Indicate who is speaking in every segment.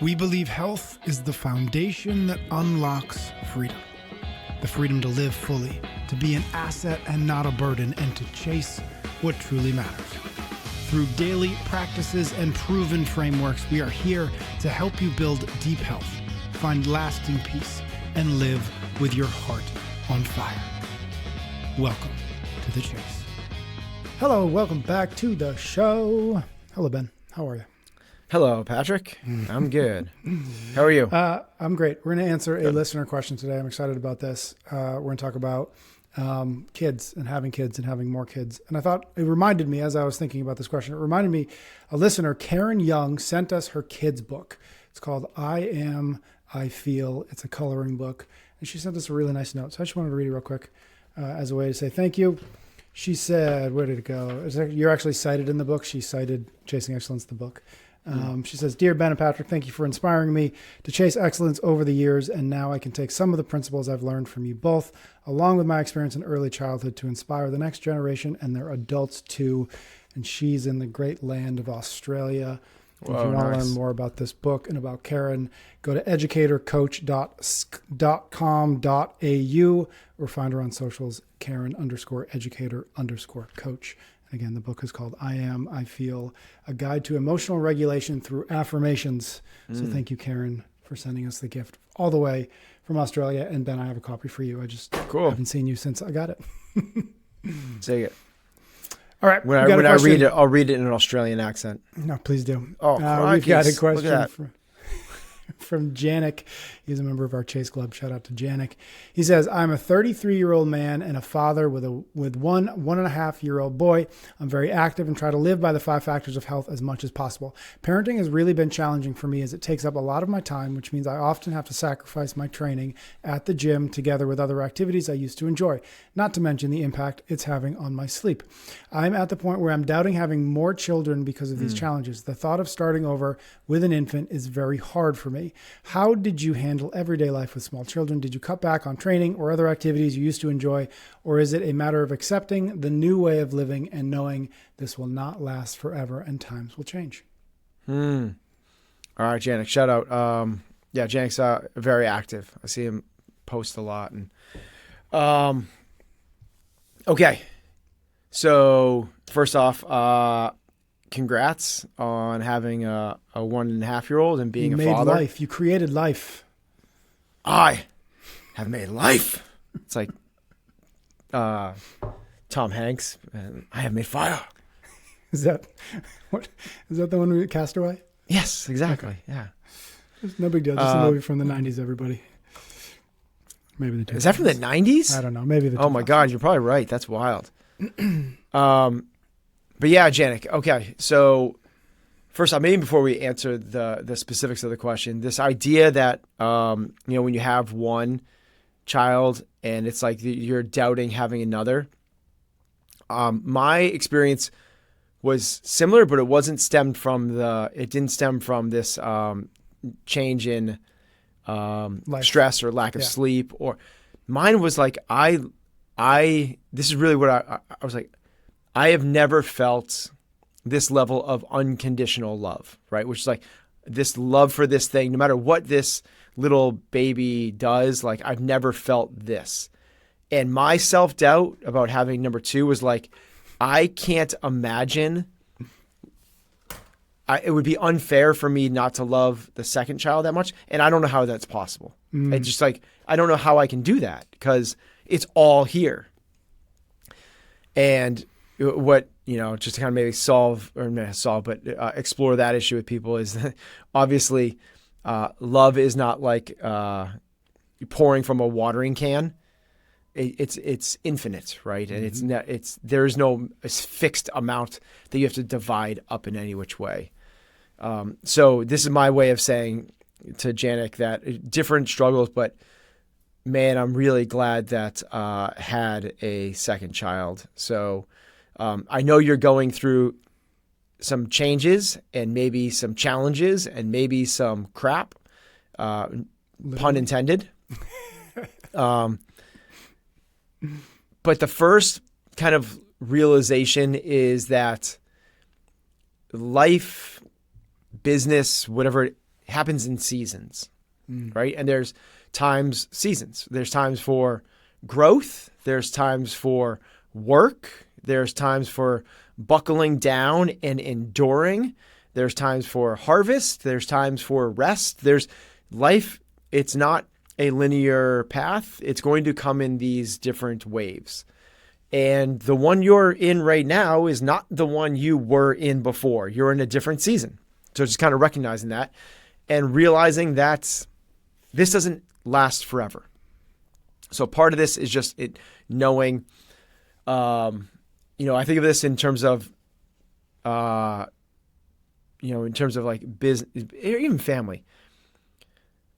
Speaker 1: We believe health is the foundation that unlocks freedom. The freedom to live fully, to be an asset and not a burden, and to chase what truly matters. Through daily practices and proven frameworks, we are here to help you build deep health, find lasting peace, and live with your heart on fire. Welcome to the chase. Hello, welcome back to the show. Hello, Ben. How are you?
Speaker 2: Hello, Patrick. I'm good. How are you?
Speaker 1: I'm great. We're going to answer a listener question today. I'm excited about this. We're going to talk about kids and having more kids. And I thought it reminded me, as I was thinking about this question, it reminded me, a listener, Karen Young, sent us her kids book. It's called I Am, I Feel. It's a coloring book. And she sent us a really nice note. So I just wanted to read it real quick as a way to say thank you. She said, where did it go? You're actually cited in the book. She cited Chasing Excellence, the book. She says, Dear Ben and Patrick, thank you for inspiring me to chase excellence over the years. And now I can take some of the principles I've learned from you both, along with my experience in early childhood, to inspire the next generation and their adults too. And she's in the great land of Australia. Whoa, if you want to learn more about this book and about Karen, go to educatorcoach.com.au or find her on socials, Karen_educator_coach. Again, the book is called I Am, I Feel, A Guide to Emotional Regulation Through Affirmations. So thank you, Karen, for sending us the gift all the way from Australia. And Ben, I have a copy for you. I just haven't seen you since I got it.
Speaker 2: Say it.
Speaker 1: All right.
Speaker 2: When I read it, I'll read it in an Australian accent.
Speaker 1: No, please do.
Speaker 2: Oh,
Speaker 1: we've got a question from Janik. He's a member of our Chase Club. Shout out to Janik. He says, I'm a 33-year-old man and a father with one 1.5-year-old boy. I'm very active and try to live by the 5 factors of health as much as possible. Parenting has really been challenging for me as it takes up a lot of my time, which means I often have to sacrifice my training at the gym together with other activities I used to enjoy, not to mention the impact it's having on my sleep. I'm at the point where I'm doubting having more children because of these challenges. The thought of starting over with an infant is very hard for me. How did you handle everyday life with small children? Did you cut back on training or other activities you used to enjoy? Or is it a matter of accepting the new way of living and knowing this will not last forever and times will change?
Speaker 2: All right, Janik, shout out. Janik's very active. I see him post a lot. And okay. So first off, congrats on having a 1.5-year-old and being a father.
Speaker 1: You made life. You created life.
Speaker 2: I have made life. It's like Tom Hanks. And I have made fire.
Speaker 1: Is that the one with Castaway?
Speaker 2: Yes, exactly. Yeah.
Speaker 1: It's no big deal. Just a movie from the 90s, everybody. Maybe the 2000s.
Speaker 2: Is that from the 90s?
Speaker 1: I don't know. Maybe the 2000s.
Speaker 2: Oh my God, you're probably right. That's wild. But yeah, Janik. Okay, so first off, maybe before we answer the specifics of the question, this idea that when you have one child and it's like you're doubting having another. My experience was similar, but it didn't stem from this change in stress or lack of sleep. Or mine was like this is really what I was like. I have never felt this level of unconditional love, right? Which is like this love for this thing, no matter what this little baby does, like I've never felt this. And my self-doubt about having number 2 was like, I can't imagine. It would be unfair for me not to love the second child that much. And I don't know how that's possible. It's just like, I don't know how I can do that because it's all here. And what, just to kind of maybe explore that issue with people is that obviously love is not like pouring from a watering can. It's infinite, right? And there's no fixed amount that you have to divide up in any which way. So this is my way of saying to Janik that different struggles, but man, I'm really glad that had a second child. So I know you're going through some changes and maybe some challenges and maybe some crap, pun intended. But the first kind of realization is that life, business, whatever happens in seasons, right? And there's seasons. There's times for growth. There's times for work. There's times for buckling down and enduring. There's times for harvest. There's times for rest. There's life. It's not a linear path. It's going to come in these different waves. And the one you're in right now is not the one you were in before. You're in a different season. So just kind of recognizing that and realizing that this doesn't last forever. So part of this is just knowing, I think of this in terms of, in terms of like business, or even family.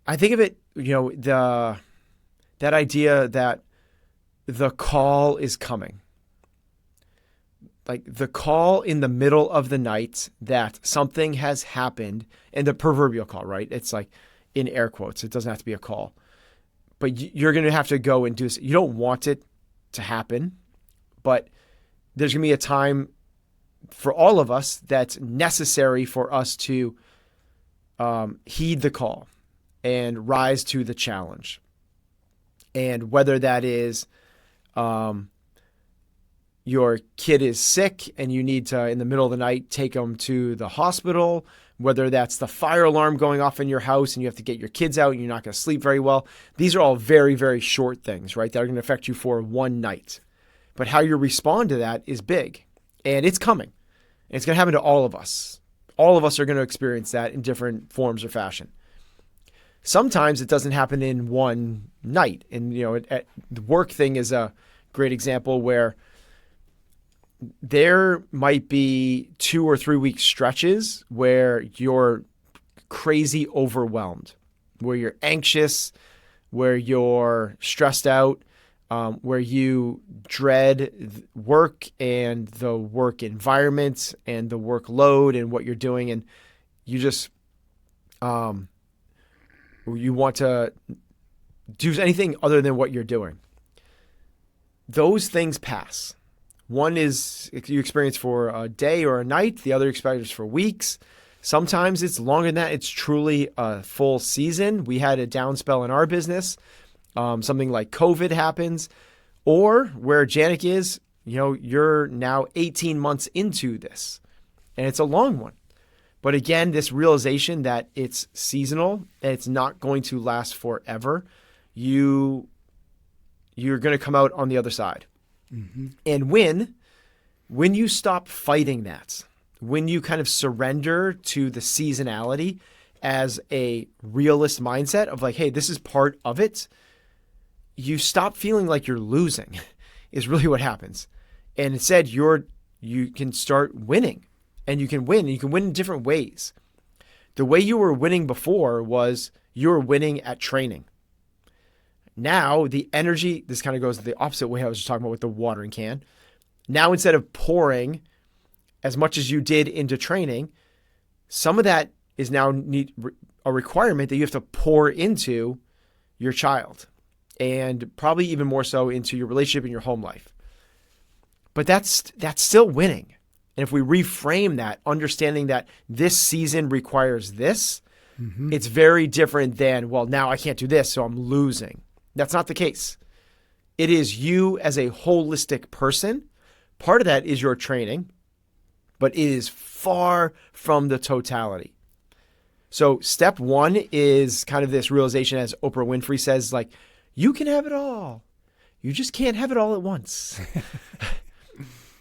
Speaker 2: I think of it, that idea that the call is coming. Like the call in the middle of the night that something has happened, and the proverbial call, right? It's like in air quotes. It doesn't have to be a call. But you're going to have to go and do this. You don't want it to happen, but there's going to be a time for all of us that's necessary for us to heed the call and rise to the challenge. And whether that is your kid is sick and you need to, in the middle of the night, take them to the hospital, whether that's the fire alarm going off in your house and you have to get your kids out and you're not going to sleep very well. These are all very, very short things, right? That are going to affect you for one night. But how you respond to that is big, and it's coming. And it's going to happen to all of us. All of us are going to experience that in different forms or fashion. Sometimes it doesn't happen in one night. And, the work thing is a great example where there might be 2 or 3 week stretches where you're crazy overwhelmed, where you're anxious, where you're stressed out, where you dread work and the work environment and the workload and what you're doing. And you just, you want to do anything other than what you're doing. Those things pass. One is you experience for a day or a night. The other experience for weeks. Sometimes it's longer than that. It's truly a full season. We had a down spell in our business. Something like COVID happens, or where Janik is, you're now 18 months into this, and it's a long one. But again, this realization that it's seasonal and it's not going to last forever, you're going to come out on the other side. Mm-hmm. And when you stop fighting that, when you kind of surrender to the seasonality as a realist mindset of like, hey, this is part of it, you stop feeling like you're losing is really what happens. And instead you can start winning, and you can win in different ways. The way you were winning before was you were winning at training. Now the energy, this kind of goes the opposite way I was just talking about with the watering can. Now, instead of pouring as much as you did into training, some of that is now a requirement that you have to pour into your child, and probably even more so into your relationship and your home life. But that's still winning. And if we reframe that, understanding that this season requires this, mm-hmm. It's very different than, well, now I can't do this, so I'm losing. That's not the case. It is you as a holistic person. Part of that is your training, but it is far from the totality. So step one is kind of this realization, as Oprah Winfrey says, like, you can have it all. You just can't have it all at once.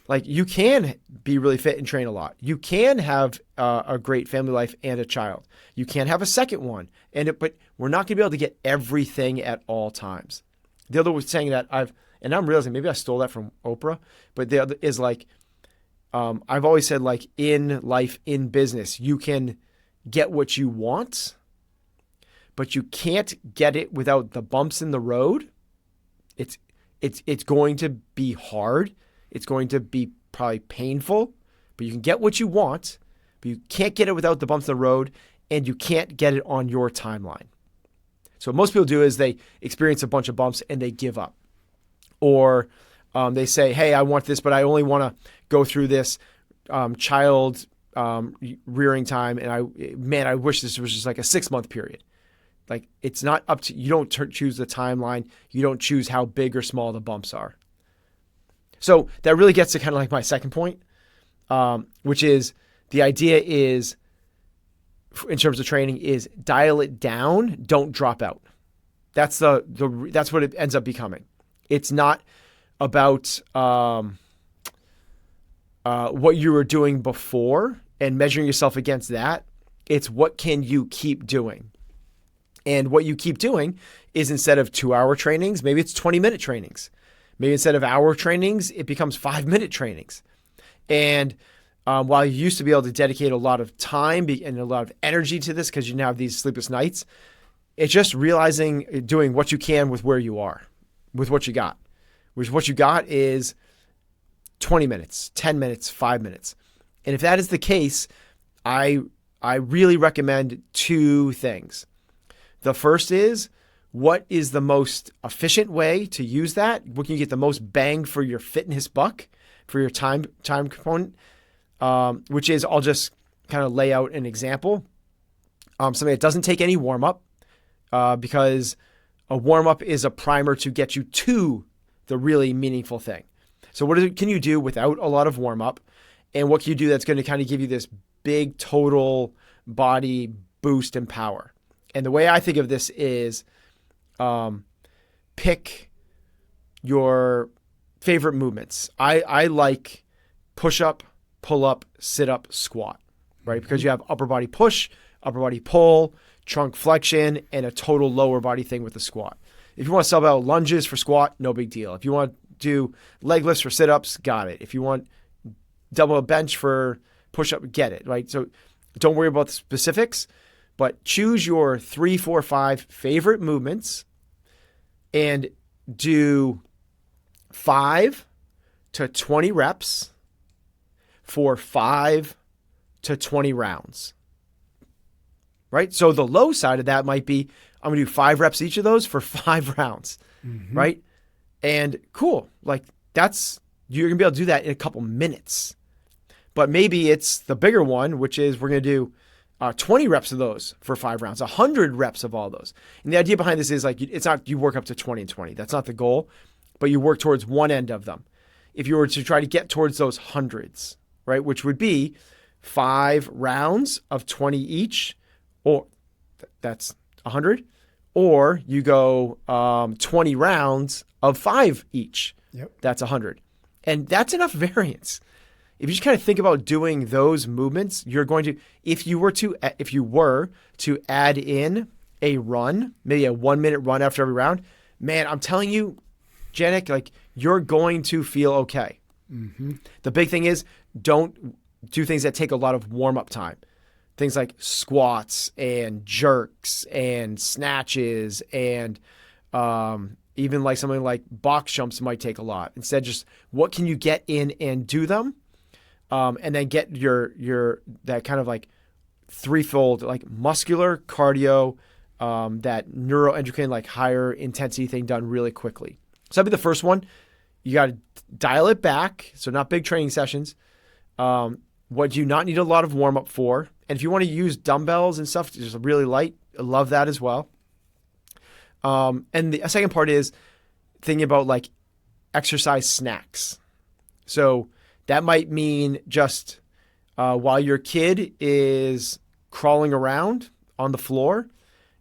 Speaker 2: Like, you can be really fit and train a lot. You can have a great family life and a child. You can have a second one. But we're not going to be able to get everything at all times. The other was saying that and I'm realizing maybe I stole that from Oprah, but the other is like, I've always said, like, in life, in business, you can get what you want, but you can't get it without the bumps in the road. It's going to be hard. It's going to be probably painful, but you can get what you want, but you can't get it without the bumps in the road, and you can't get it on your timeline. So what most people do is they experience a bunch of bumps and they give up. Or they say, hey, I want this, but I only want to go through this child rearing time. And I wish this was just like a 6-month period. Like it's not up to, you don't choose the timeline. You don't choose how big or small the bumps are. So that really gets to kind of like my second point, which is the idea is, in terms of training, is dial it down, don't drop out. That's that's what it ends up becoming. It's not about what you were doing before and measuring yourself against that. It's what can you keep doing. And what you keep doing is, instead of 2-hour trainings, maybe it's 20-minute trainings. Maybe instead of hour trainings, it becomes 5-minute trainings. And while you used to be able to dedicate a lot of time and a lot of energy to this because you now have these sleepless nights, it's just realizing, doing what you can with where you are, with what you got. Which what you got is 20 minutes, 10 minutes, 5 minutes. And if that is the case, I really recommend 2 things. The first is, what is the most efficient way to use that? What can you get the most bang for your fitness buck, for your time component? Which is, I'll just kind of lay out an example. Something that doesn't take any warm-up, because a warm-up is a primer to get you to the really meaningful thing. So what can you do without a lot of warm-up? And what can you do that's going to kind of give you this big total body boost and power? And the way I think of this is, pick your favorite movements. I like push-up, pull-up, sit-up, squat, right? Because you have upper body push, upper body pull, trunk flexion, and a total lower body thing with the squat. If you want to sub out lunges for squat, no big deal. If you want to do leg lifts for sit-ups, got it. If you want double bench for push-up, get it, right? So don't worry about the specifics, but choose your 3, 4, 5 favorite movements and do 5 to 20 reps for 5 to 20 rounds, right? So the low side of that might be, I'm going to do 5 reps each of those for 5 rounds, right? And cool. Like you're going to be able to do that in a couple minutes. But maybe it's the bigger one, which is we're going to do 20 reps of those for 5 rounds, 100 reps of all those. And the idea behind this is like, it's not you work up to 20 and 20. That's not the goal, but you work towards one end of them. If you were to try to get towards those hundreds, right, which would be 5 rounds of 20 each, or that's 100, or you go 20 rounds of 5 each.
Speaker 1: Yep. That's
Speaker 2: 100. And that's enough variance. If you just kind of think about doing those movements, you're going to, if you were to add in a run, maybe a 1-minute run after every round, man, I'm telling you, Janik, like you're going to feel okay. The big thing is, don't do things that take a lot of warm-up time. Things like squats and jerks and snatches and even like something like box jumps might take a lot. Instead, just what can you get in and do them? And then get your that kind of like threefold, like muscular, cardio, that neuroendocrine, like higher intensity thing done really quickly. So that'd be the first one. You got to dial it back. So not big training sessions. What do you not need a lot of warm up for? And if you want to use dumbbells and stuff, just really light, I love that as well. And the second part is thinking about like exercise snacks. So that might mean just while your kid is crawling around on the floor,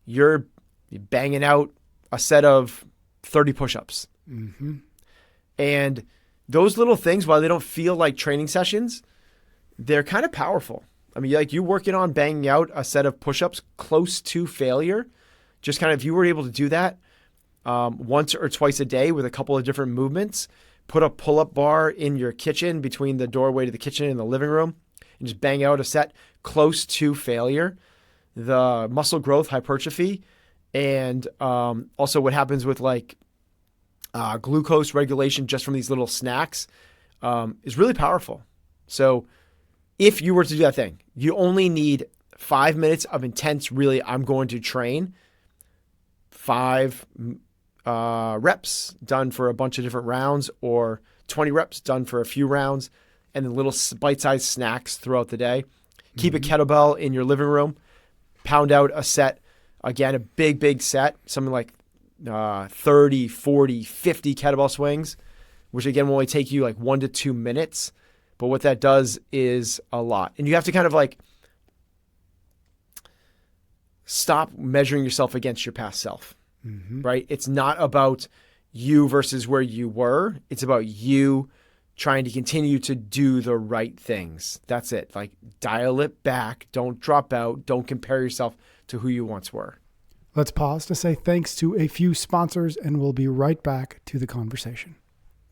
Speaker 2: you're banging out a set of 30 push-ups. And those little things, while they don't feel like training sessions, they're kind of powerful. I mean, like you working on banging out a set of push-ups close to failure, just kind of, if you were able to do that once or twice a day with a couple of different movements, put a pull-up bar in your kitchen between the doorway to the kitchen and the living room and just bang out a set close to failure. The muscle growth, hypertrophy, and also what happens with like glucose regulation just from these little snacks is really powerful. So if you were to do that thing, you only need 5 minutes of intense, really, I'm going to train, 5 reps done for a bunch of different rounds, or 20 reps done for a few rounds, and then little bite-sized snacks throughout the day. Keep a kettlebell in your living room, pound out a set, again, a big set, something like 30, 40, 50 kettlebell swings, which again will only take you like 1 to 2 minutes. But what that does is a lot. And you have to kind of like stop measuring yourself against your past self, right? It's not about you versus where you were. It's about you trying to continue to do the right things. That's it. Like dial it back. Don't drop out. Don't compare yourself to who you once were.
Speaker 1: Let's pause to say thanks to a few sponsors, and we'll be right back to the conversation.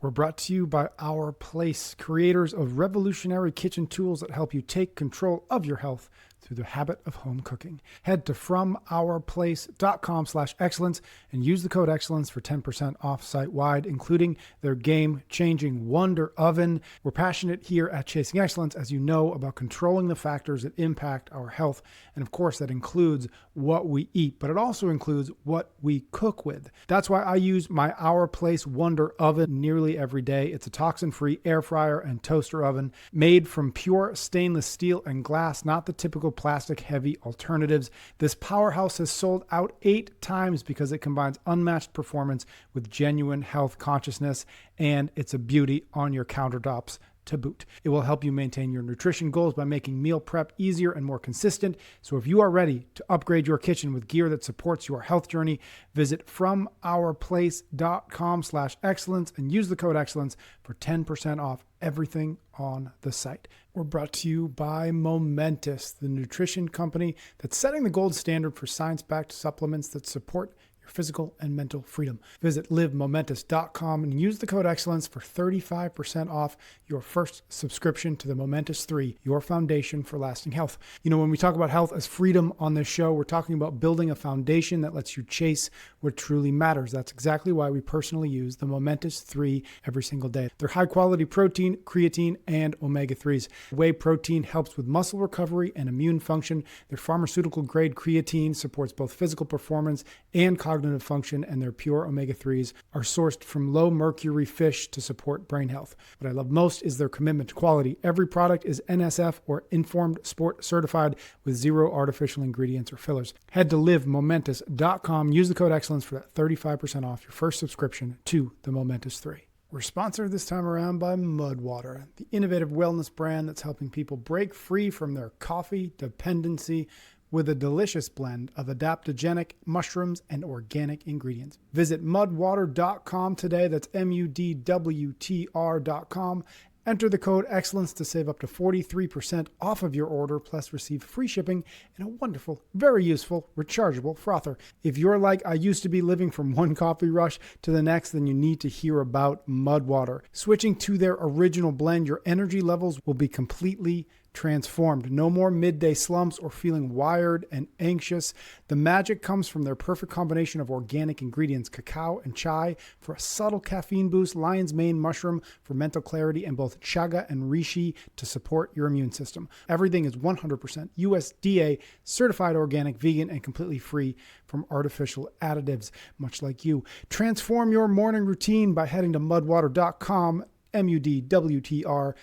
Speaker 1: We're brought to you by Our Place, creators of revolutionary kitchen tools that help you take control of your health through the habit of home cooking. Head to FromOurPlace.com/excellence and use the code excellence for 10% off site-wide, including their game-changing Wonder Oven. We're passionate here at Chasing Excellence, as you know, about controlling the factors that impact our health. And of course, that includes what we eat, but it also includes what we cook with. That's why I use my Our Place Wonder Oven nearly every day. It's a toxin-free air fryer and toaster oven made from pure stainless steel and glass, not the typical plastic-heavy alternatives. This powerhouse has sold out 8 times because it combines unmatched performance with genuine health consciousness, and it's a beauty on your countertops to boot. It will help you maintain your nutrition goals by making meal prep easier and more consistent. So if you are ready to upgrade your kitchen with gear that supports your health journey, visit FromOurPlace.com/excellence and use the code excellence for 10% off everything on the site. We're brought to you by Momentous, the nutrition company that's setting the gold standard for science-backed supplements that support your physical and mental freedom. Visit livemomentous.com and use the code excellence for 35% off your first subscription to the Momentous 3, your foundation for lasting health. You know, when we talk about health as freedom on this show, we're talking about building a foundation that lets you chase what truly matters. That's exactly why we personally use the Momentous 3 every single day. They're high quality protein, creatine, and omega-3s. Whey protein helps with muscle recovery and immune function. Their pharmaceutical grade creatine supports both physical performance and cognitive function, and their pure omega-3s are sourced from low mercury fish to support brain health. What I love most is their commitment to quality. Every product is NSF or Informed Sport certified with 0 artificial ingredients or fillers. Head to livemomentous.com. Use the code excellence for that 35% off your first subscription to the Momentous 3. We're sponsored this time around by Mudwater, the innovative wellness brand that's helping people break free from their coffee dependency with a delicious blend of adaptogenic mushrooms and organic ingredients. Visit mudwater.com today. That's MUDWTR.com. Enter the code excellence to save up to 43% off of your order, plus receive free shipping and a wonderful, very useful, rechargeable frother. If you're like I used to be, living from one coffee rush to the next, then you need to hear about Mudwater. Switching to their original blend, your energy levels will be completely transformed. No more midday slumps or feeling wired and anxious. The magic comes from their perfect combination of organic ingredients, cacao and chai for a subtle caffeine boost, lion's mane mushroom for mental clarity, and both chaga and reishi to support your immune system. Everything is 100% USDA certified organic, vegan, and completely free from artificial additives, much like you. Transform your morning routine by heading to mudwater.com, MUDWTR.com.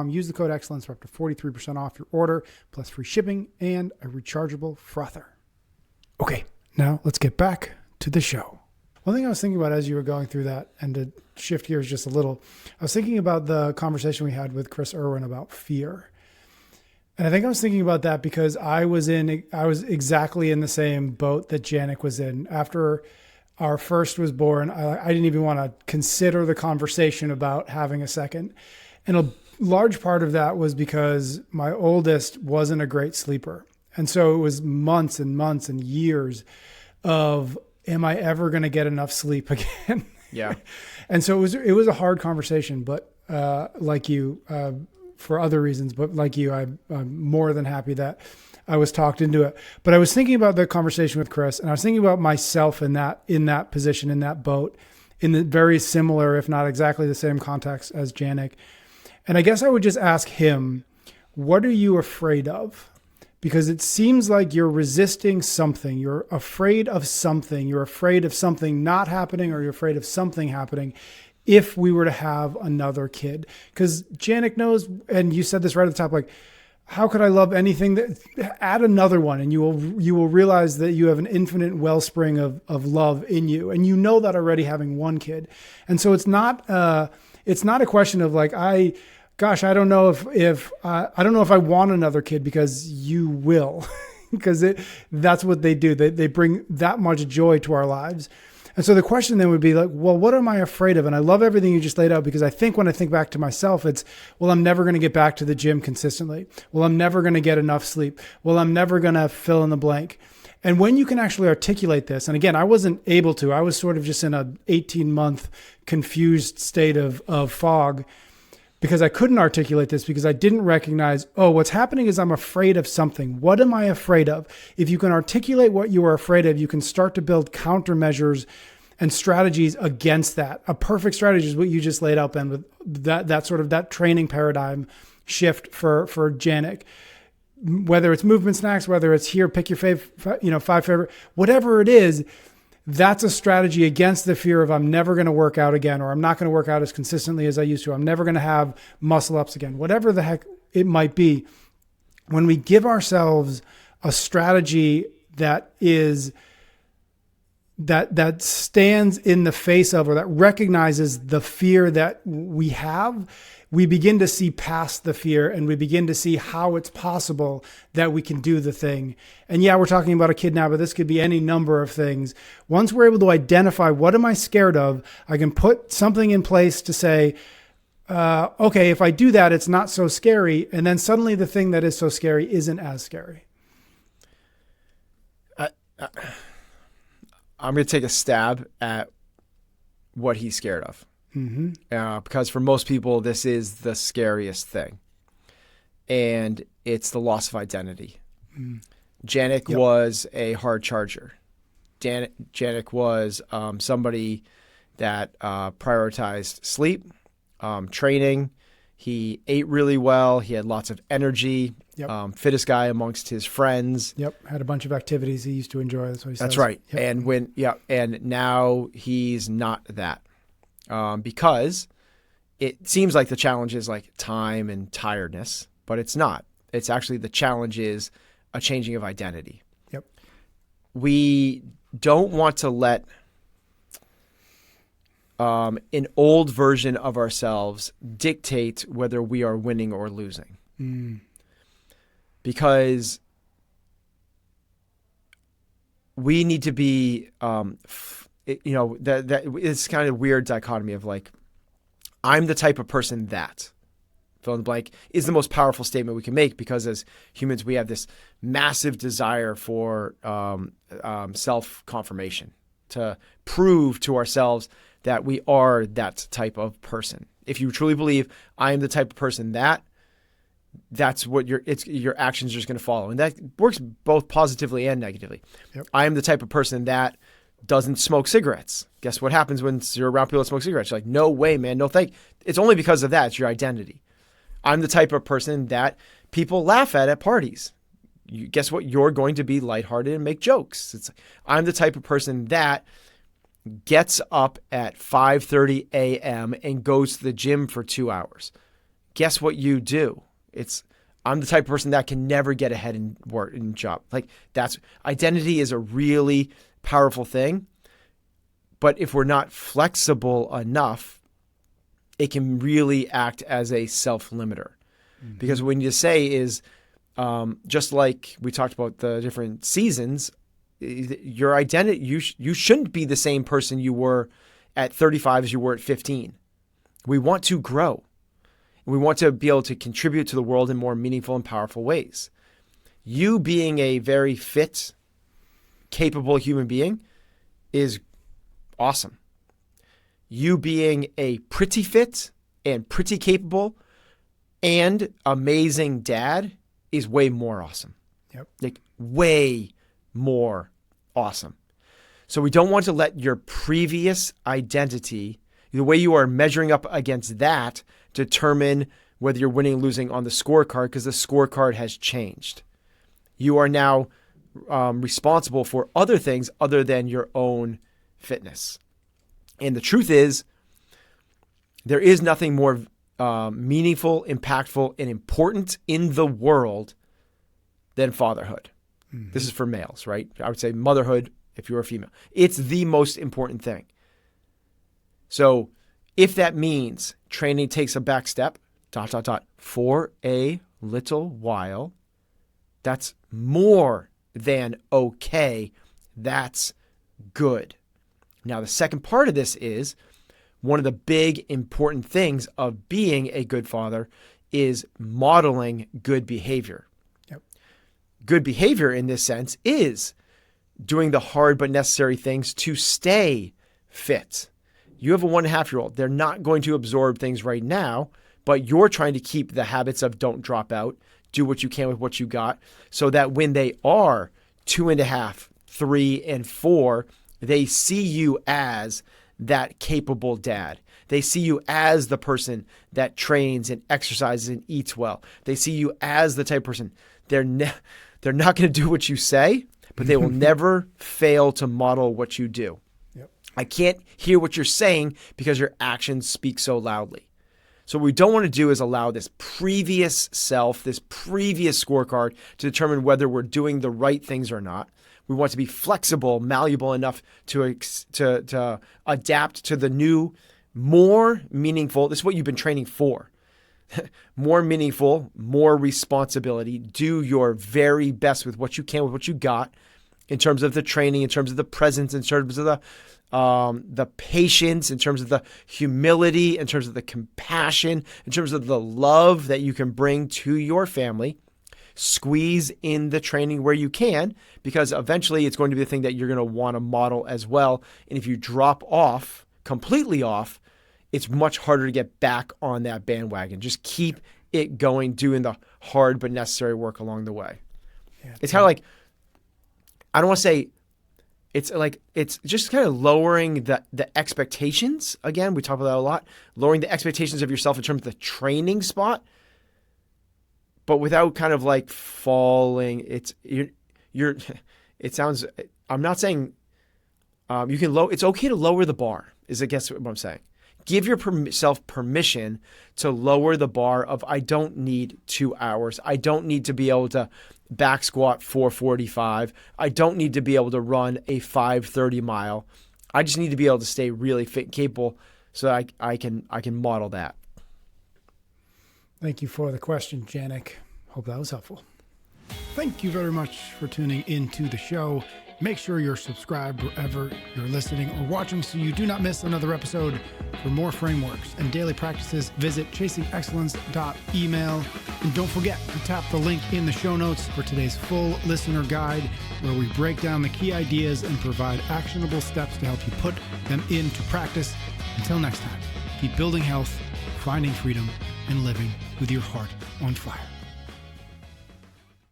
Speaker 1: Use the code excellence for up to 43% off your order, plus free shipping and a rechargeable frother. Okay, now let's get back to the show. One thing I was thinking about as you were going through that, and to shift gears just a little, I was thinking about the conversation we had with Chris Irwin about fear. And I think I was thinking about that because I was exactly in the same boat that Janik was in. After our first was born, I didn't even want to consider the conversation about having a second. And a large part of that was because my oldest wasn't a great sleeper. And so it was months and months and years of, am I ever going to get enough sleep again?
Speaker 2: Yeah.
Speaker 1: And so it was a hard conversation, but like you, for other reasons, but like you, I'm more than happy that I was talked into it. But I was thinking about the conversation with Chris, and I was thinking about myself in that position, in that boat, in the very similar, if not exactly the same context as Janik. And I guess I would just ask him, what are you afraid of? Because it seems like you're resisting something. You're afraid of something. You're afraid of something not happening, or you're afraid of something happening if we were to have another kid. Because Janik knows, and you said this right at the top, like, how could I love anything that add another one, and you will realize that you have an infinite wellspring of love in you. And you know that already having one kid. And so it's not a question of like, I don't know if I want another kid, because you will, because that's what they do. They bring that much joy to our lives. And so the question then would be like, well, what am I afraid of? And I love everything you just laid out, because I think when I think back to myself, it's, well, I'm never going to get back to the gym consistently. Well, I'm never going to get enough sleep. Well, I'm never going to fill in the blank. And when you can actually articulate this, and again, I wasn't able to, I was sort of just in a 18-month confused state of fog, because I couldn't articulate this, because I didn't recognize, oh, what's happening is I'm afraid of something. What am I afraid of? If you can articulate what you are afraid of, you can start to build countermeasures and strategies against that. A perfect strategy is what you just laid out, Ben, with that sort of that training paradigm shift for Janik. Whether it's movement snacks, whether it's here, pick your five favorite, whatever it is, that's a strategy against the fear of I'm never going to work out again, or I'm not going to work out as consistently as I used to. I'm never going to have muscle ups again, whatever the heck it might be. When we give ourselves a strategy that is that stands in the face of, or that recognizes the fear that we have, we begin to see past the fear, and we begin to see how it's possible that we can do the thing. And yeah, we're talking about a kid now, but this could be any number of things. Once we're able to identify, what am I scared of? I can put something in place to say, okay, if I do that, it's not so scary. And then suddenly the thing that is so scary isn't as scary.
Speaker 2: I'm going to take a stab at what he's scared of.
Speaker 1: Mm-hmm.
Speaker 2: Because for most people, this is the scariest thing. And it's the loss of identity.
Speaker 1: Mm.
Speaker 2: Janik was a hard charger. Janik was somebody that prioritized sleep, training. He ate really well. He had lots of energy.
Speaker 1: Yep.
Speaker 2: Fittest guy amongst his friends.
Speaker 1: Yep. Had a bunch of activities he used to enjoy. That's what he says.
Speaker 2: That's right.
Speaker 1: Yep.
Speaker 2: And now he's not that. Because it seems like the challenge is like time and tiredness, but it's not. It's actually, the challenge is a changing of identity.
Speaker 1: Yep.
Speaker 2: We don't want to let an old version of ourselves dictate whether we are winning or losing.
Speaker 1: Mm.
Speaker 2: Because we need to be, that it's kind of weird dichotomy of like, I'm the type of person that, fill in the blank, is the most powerful statement we can make, because as humans, we have this massive desire for self-confirmation, to prove to ourselves that we are that type of person. If you truly believe I am the type of person that's what your actions are just going to follow. And that works both positively and negatively.
Speaker 1: Yep.
Speaker 2: I am the type of person that doesn't smoke cigarettes. Guess what happens when you're around people that smoke cigarettes? You're like, no way, man. No, thank you. It's only because of that. It's your identity. I'm the type of person that people laugh at parties. Guess what? You're going to be lighthearted and make jokes. I'm the type of person that gets up at 5:30 a.m. and goes to the gym for 2 hours. Guess what you do? I'm the type of person that can never get ahead in work and job. Like, that's identity is a really powerful thing. But if we're not flexible enough, it can really act as a self-limiter. Mm-hmm. Because when you say is, just like we talked about the different seasons, your identity, you shouldn't be the same person you were at 35 as you were at 15. We want to grow. We want to be able to contribute to the world in more meaningful and powerful ways. You being a very fit, capable human being is awesome. You being a pretty fit and pretty capable and amazing dad is way more awesome.
Speaker 1: Yep.
Speaker 2: Like, way more awesome. So we don't want to let your previous identity, the way you are measuring up against that, determine whether you're winning or losing on the scorecard, because the scorecard has changed. You are now responsible for other things other than your own fitness. And the truth is, there is nothing more meaningful, impactful, and important in the world than fatherhood. Mm-hmm. This is for males, right? I would say motherhood if you're a female. It's the most important thing. So if that means training takes a back step, ... for a little while, that's more than okay. That's good. Now, the second part of this is one of the big important things of being a good father is modeling good behavior.
Speaker 1: Yep.
Speaker 2: Good behavior in this sense is doing the hard but necessary things to stay fit. You have a 1.5-year-old. They're not going to absorb things right now, but you're trying to keep the habits of don't drop out, do what you can with what you got, so that when they are 2.5, 3, and 4, they see you as that capable dad. They see you as the person that trains and exercises and eats well. They see you as the type of person. They're not going to do what you say, but they will never fail to model what you do.
Speaker 1: Yep.
Speaker 2: I can't hear what you're saying because your actions speak so loudly. So what we don't want to do is allow this previous self, this previous scorecard to determine whether we're doing the right things or not. We want to be flexible, malleable enough to adapt to the new, more meaningful, this is what you've been training for, more meaningful, more responsibility. Do your very best with what you can, with what you got, in terms of the training, in terms of the presence, in terms of the patience, in terms of the humility, in terms of the compassion, in terms of the love that you can bring to your family. Squeeze in the training where you can, because eventually it's going to be the thing that you're going to want to model as well. And if you drop off, completely off, it's much harder to get back on that bandwagon. Just keep it going, doing the hard but necessary work along the way. Yeah, it's kind of like, I don't want to say, it's just kind of lowering the expectations. Again, we talk about that a lot. Lowering the expectations of yourself in terms of the training spot, but without kind of like falling. I'm not saying it's okay to lower the bar, is I guess what I'm saying. Give yourself permission to lower the bar of, I don't need 2 hours. I don't need to be able to back squat 445. I don't need to be able to run a 5:30 mile. I just need to be able to stay really fit and capable so that I can model that.
Speaker 1: Thank you for the question, Janik. Hope that was helpful. Thank you very much for tuning into the show. Make sure you're subscribed wherever you're listening or watching so you do not miss another episode. For more frameworks and daily practices, visit chasingexcellence.email. And don't forget to tap the link in the show notes for today's full listener guide, where we break down the key ideas and provide actionable steps to help you put them into practice. Until next time, keep building health, finding freedom, and living with your heart on fire.